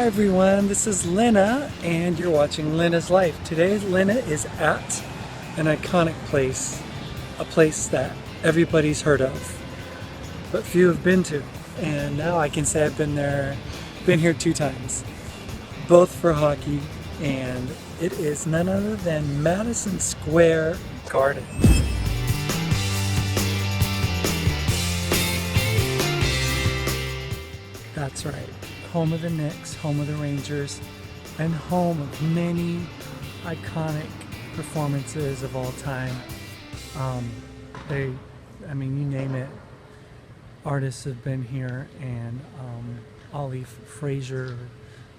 Hi everyone, this is Lynna and you're watching Lynna's Life. Today Lynna is at an iconic place, a place that everybody's heard of, but few have been to. And now I can say I've been here 2 times, both for hockey, and it is none other than Madison Square Garden. That's right, home of the Knicks, home of the Rangers, and home of many iconic performances of all time. I mean, you name it, artists have been here, and Ollie Frazier,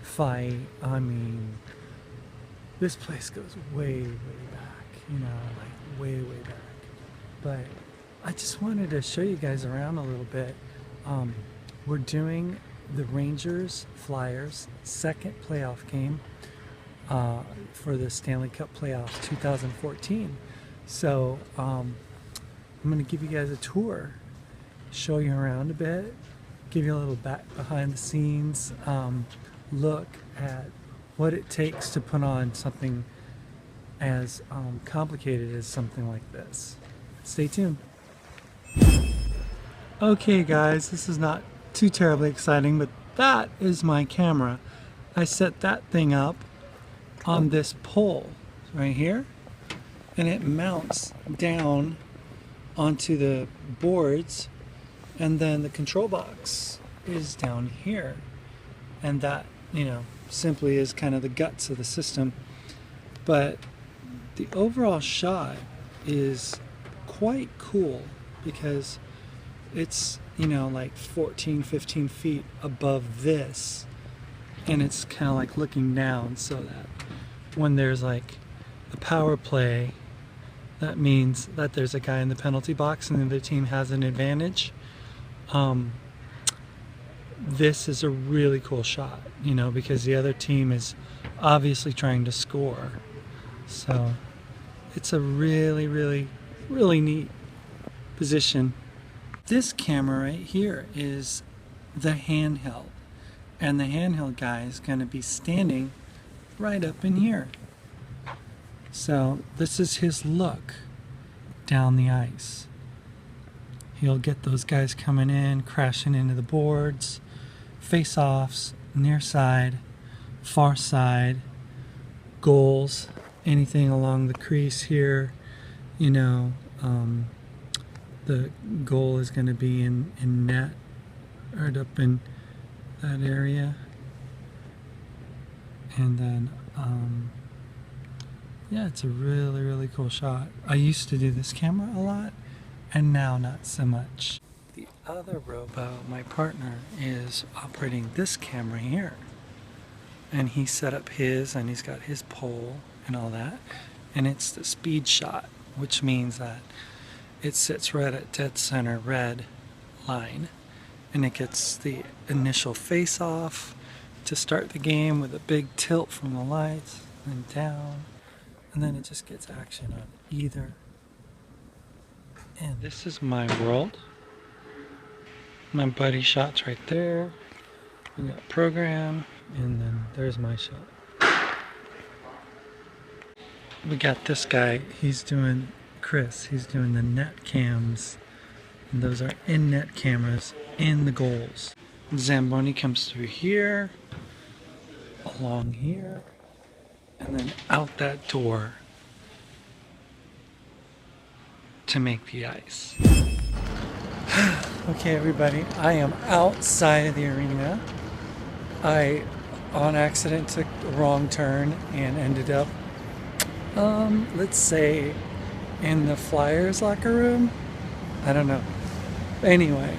Fight, I mean, this place goes way, way back, you know, like way, way back. But I just wanted to show you guys around a little bit. We're doing the Rangers Flyers second playoff game for the Stanley Cup playoffs 2014. So I'm going to give you guys a tour, show you around a bit, give you a little behind the scenes look at what it takes to put on something as complicated as something like this. Stay tuned. Okay guys, this is not too terribly exciting, but that is my camera. I set that thing up on this pole right here, and it mounts down onto the boards, and then the control box is down here, and that, you know, simply is kind of the guts of the system. But the overall shot is quite cool because it's, you know, like 14-15 feet above this, and it's kind of like looking down, so that when there's like a power play, that means that there's a guy in the penalty box and the other team has an advantage. This is a really cool shot, you know, because the other team is obviously trying to score. So it's a really, really, really neat position. This camera right here is the handheld, and the handheld guy is going to be standing right up in here. So this is his look down the ice. He'll get those guys coming in, crashing into the boards, face-offs, near side, far side, goals, anything along the crease here, you know. The goal is going to be in net, right up in that area. And then, yeah, it's a really, really cool shot. I used to do this camera a lot, and now not so much. The other robo, my partner, is operating this camera here. And he set up his, and he's got his pole and all that. And it's the speed shot, which means that it sits right at dead center red line, and it gets the initial face off to start the game with a big tilt from the lights and down, and then it just gets action on either end. This is my world. My buddy shot's right there. We got program, and then there's my shot. We got this guy, he's doing the net cams, and those are in-net cameras in the goals. Zamboni comes through here, along here, and then out that door to make the ice. Okay everybody, I am outside of the arena. I on accident took the wrong turn and ended up let's say in the Flyers locker room? I don't know. Anyway,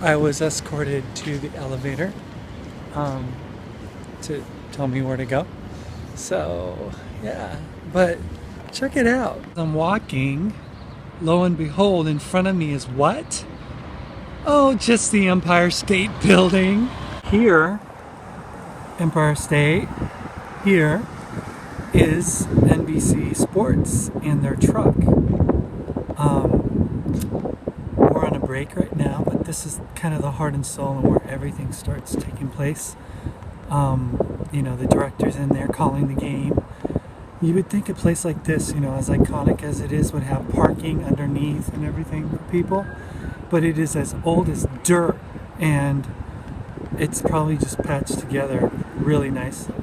I was escorted to the elevator to tell me where to go. So, yeah. But check it out. I'm walking. Lo and behold, in front of me is what? Oh, just the Empire State Building. Here, Empire State. Here is NBC Sports and their truck. We're on a break right now, but this is kind of the heart and soul and where everything starts taking place. You know, the director's in there calling the game. You would think a place like this, you know, as iconic as it is, would have parking underneath and everything for people, but it is as old as dirt, and it's probably just patched together really nicely.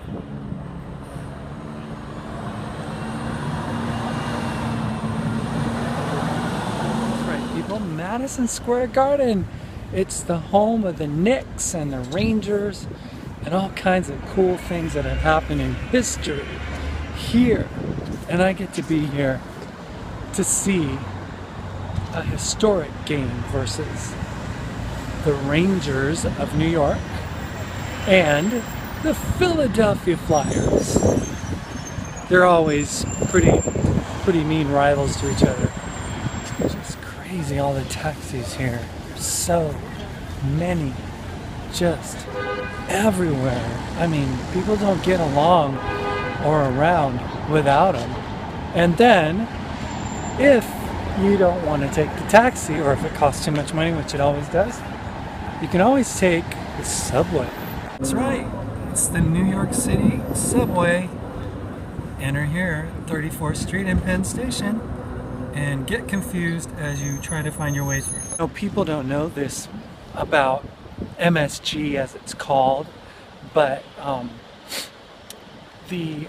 That's right, people. Madison Square Garden. It's the home of the Knicks and the Rangers and all kinds of cool things that have happened in history here. And I get to be here to see a historic game versus the Rangers of New York and the Philadelphia Flyers. They're always pretty mean rivals to each other. It's just crazy, all the taxis here. There's so many, just everywhere. I mean, people don't get along or around without them. And then, if you don't want to take the taxi, or if it costs too much money, which it always does, you can always take the subway. That's right, it's the New York City subway. Enter here, 34th Street and Penn Station, and get confused as you try to find your way through. You know, people don't know this about MSG, as it's called, but the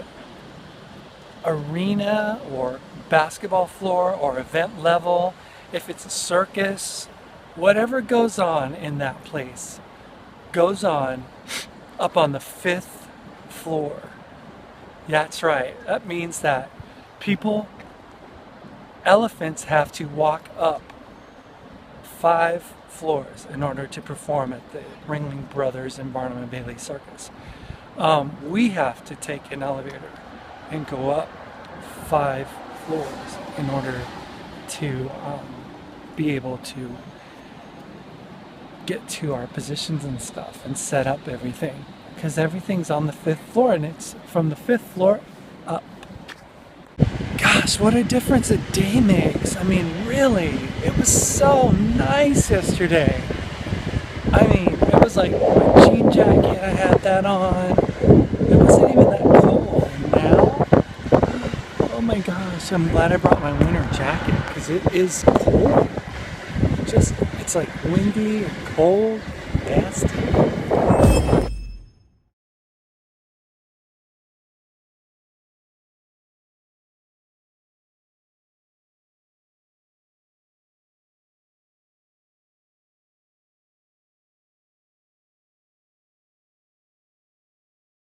arena or basketball floor or event level, if it's a circus, whatever goes on in that place goes on up on the 5th floor. That's right. That means that elephants have to walk up 5 floors in order to perform at the Ringling Brothers and Barnum and Bailey Circus. We have to take an elevator and go up 5 floors in order to be able to get to our positions and stuff and set up everything, because everything's on the 5th floor and it's from the 5th floor up. Gosh, what a difference a day makes. I mean, really, it was so nice yesterday. I mean, it was like my jean jacket, I had that on. It wasn't even that cold. And now, oh my gosh, I'm glad I brought my winter jacket, because it is cold. It's like windy and cold, nasty.